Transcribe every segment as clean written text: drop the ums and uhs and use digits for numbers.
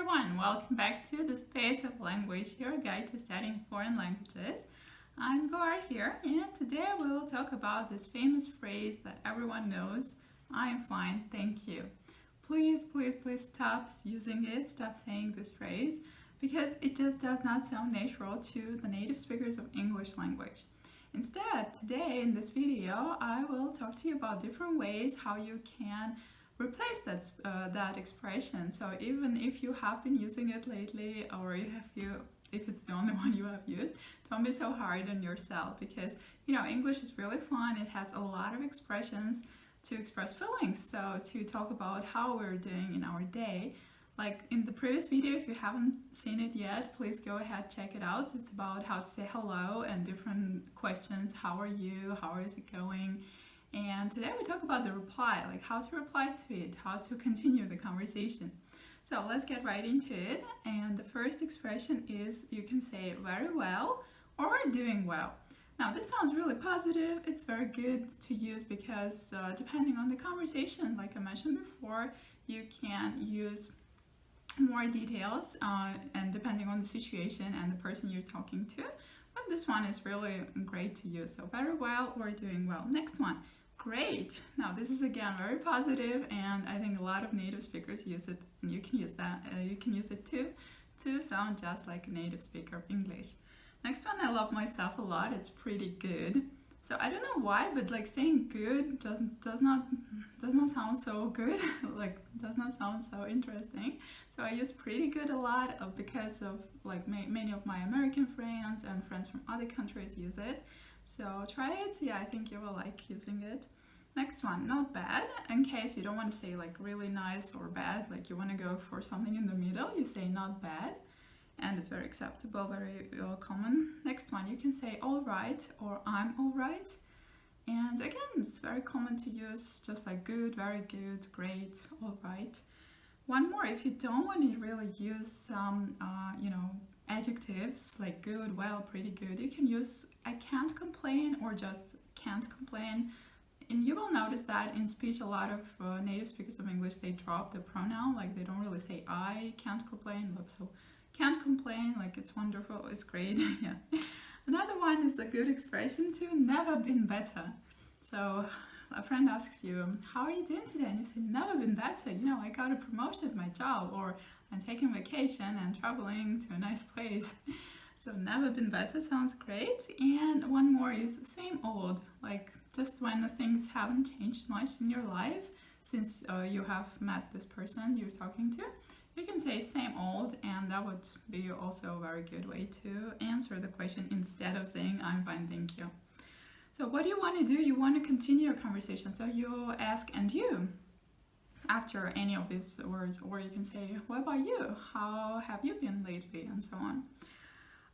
everyone, welcome back to the Space of Language, your guide to studying foreign languages. I'm Goar here, and today we will talk about this famous phrase that everyone knows, I'm fine, thank you. Please, please, please stop using it, stop saying this phrase, because it just does not sound natural to the native speakers of English language. Instead, today in this video, I will talk to you about different ways how you can replace that expression. So even if you have been using it lately, or if it's the only one you have used, don't be so hard on yourself, because English is really fun. It has a lot of expressions to express feelings, so to talk about how we're doing in our day. Like in the previous video, if you haven't seen it yet, please go ahead, check it out. It's about how to say hello and different questions. How are you? How is it going? And today we talk about the reply, like how to reply to it, how to continue the conversation. So let's get right into it. And the first expression is you can say very well or doing well. Now this sounds really positive. It's very good to use because depending on the conversation, like I mentioned before, you can use more details and depending on the situation and the person you're talking to. But this one is really great to use. So very well or doing well. Next one. Great! Now this is again very positive, and I think a lot of native speakers use it, and you can use that. You can use it too to sound just like a native speaker of English. Next one I love myself a lot. It's pretty good. So I don't know why, but like saying good does not sound so good. Like does not sound so interesting. So I use pretty good a lot because of like many of my American friends and friends from other countries use it. So try it. Yeah, I think you will like using it. Next one, not bad. In case you don't want to say like really nice or bad, like you want to go for something in the middle, you say not bad. And it's very acceptable, very common. Next one, you can say all right or I'm all right. And again, it's very common to use just like good, very good, great, all right. One more, if you don't want to really use some, adjectives like good, well, pretty good, you can use I can't complain or just can't complain. And you will notice that in speech a lot of native speakers of English, they drop the pronoun, like they don't really say I can't complain, but so can't complain, like it's wonderful, it's great. Yeah. Another one is a good expression too, never been better. So a friend asks you, how are you doing today? And you say, never been better. I got a promotion at my job, or I'm taking vacation and traveling to a nice place. So never been better sounds great. And one more is same old, like just when the things haven't changed much in your life since you have met this person you're talking to. You can say same old, and that would be also a very good way to answer the question instead of saying I'm fine, thank you. So what do you want to do? You want to continue your conversation. So you ask and you after any of these words, or you can say what about you? How have you been lately? And so on.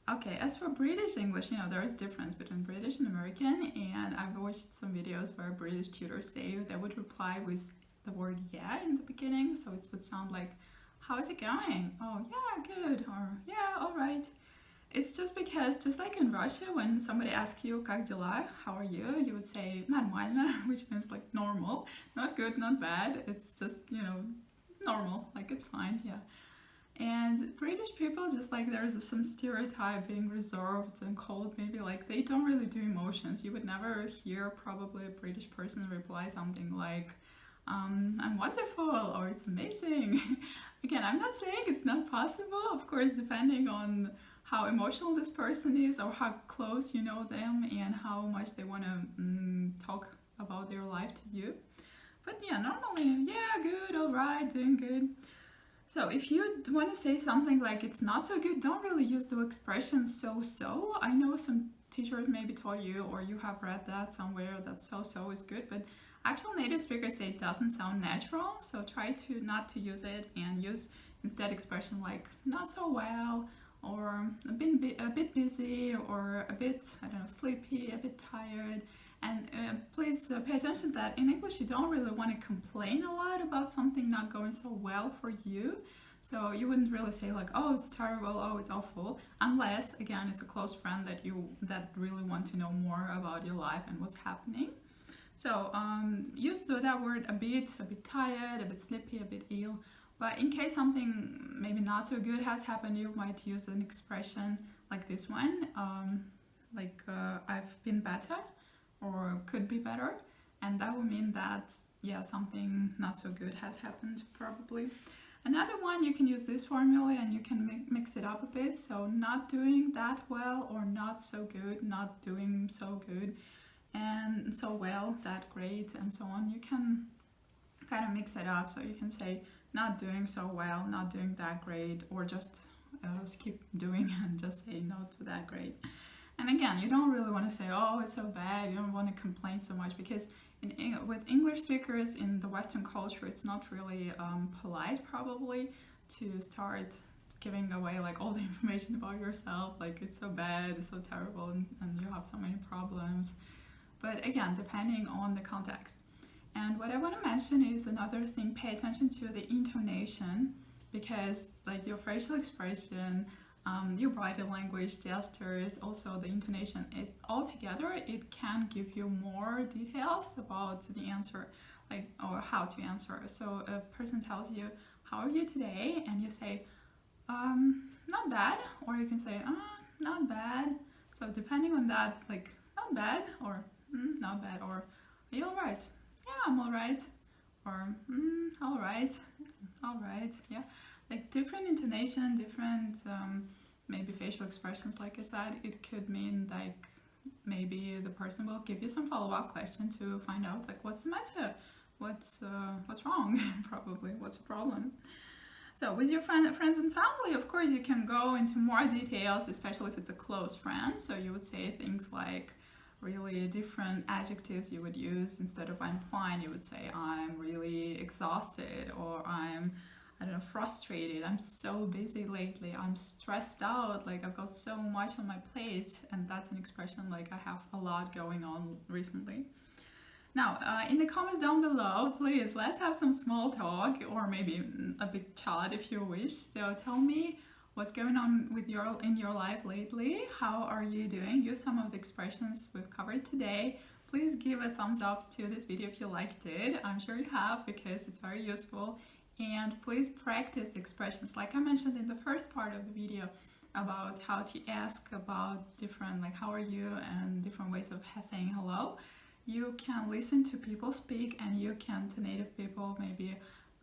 Okay, as for British English, there is difference between British and American, and I've watched some videos where British tutors say they would reply with the word yeah in the beginning, so it would sound like, how is it going? Oh, yeah, good, or yeah, all right. It's just because, just like in Russia, when somebody asks you, как дела, how are you? You would say, нормально, which means like normal, not good, not bad. It's just, normal, like it's fine, yeah. And British people, just like there's some stereotype being reserved and cold, maybe like they don't really do emotions. You would never hear probably a British person reply something like, I'm wonderful or it's amazing. Again, I'm not saying it's not possible, of course, depending on how emotional this person is or how close you know them and how much they want to talk about their life to you. But yeah, normally, yeah, good, all right, doing good. So if you want to say something like it's not so good, don't really use the expression so. I know some teachers maybe told you, or you have read that somewhere, that so is good, but actual native speakers say it doesn't sound natural, so try to not to use it and use instead expression like not so well, or a bit busy, or a bit, I don't know, sleepy, a bit tired. And please pay attention that in English you don't really want to complain a lot about something not going so well for you. So you wouldn't really say like, oh, it's terrible, oh, it's awful, unless, again, it's a close friend that really want to know more about your life and what's happening. So use that word a bit tired, a bit sleepy, a bit ill, But in case something maybe not so good has happened, you might use an expression like this one, I've been better or could be better. And that would mean that, yeah, something not so good has happened probably. Another one, you can use this formula and you can mix it up a bit. So not doing that well or not so good, not doing so good, and so well, that great, and so on. You can kind of mix it up. So you can say not doing so well, not doing that great, or just skip doing and just say not to that great. And again, you don't really want to say, oh, it's so bad. You don't want to complain so much because with English speakers in the Western culture, it's not really polite probably to start giving away like all the information about yourself, like it's so bad, it's so terrible, and you have so many problems. But again, depending on the context. And what I want to mention is another thing, pay attention to the intonation, because like your facial expression, your body language, gestures, also the intonation, it can give you more details about the answer, like, or how to answer. So a person tells you, how are you today? And you say, not bad, or you can say, not bad. So depending on that, like, not bad, or not bad, or are you all right? Yeah, I'm all right. Or all right, yeah. Like different intonation, different maybe facial expressions, like I said, it could mean like maybe the person will give you some follow-up question to find out like what's the matter, what's wrong, probably, what's the problem. So with your friends and family, of course, you can go into more details, especially if it's a close friend. So you would say things like really different adjectives you would use. Instead of I'm fine, you would say I'm really exhausted, or I don't know, frustrated, I'm so busy lately, I'm stressed out, like I've got so much on my plate. And that's an expression like I have a lot going on recently. Now, in the comments down below, please, let's have some small talk, or maybe a big chat if you wish. So tell me what's going on with in your life lately. How are you doing? Use some of the expressions we've covered today. Please give a thumbs up to this video if you liked it. I'm sure you have, because it's very useful. And please practice the expressions like I mentioned in the first part of the video about how to ask about different, like how are you, and different ways of saying hello. You can listen to people speak, and you can to native people, maybe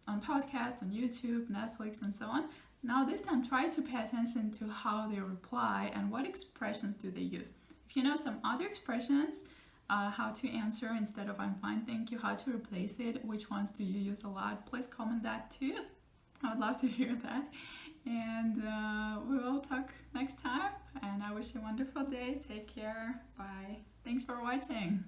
on podcasts, on YouTube, Netflix, and so on. Now this time, try to pay attention to how they reply and what expressions do they use. If you know some other expressions, how to answer instead of I'm fine, thank you, how to replace it, which ones do you use a lot, please comment that too. I would love to hear that. And we will talk next time, and I wish you a wonderful day. Take care. Bye. Thanks for watching.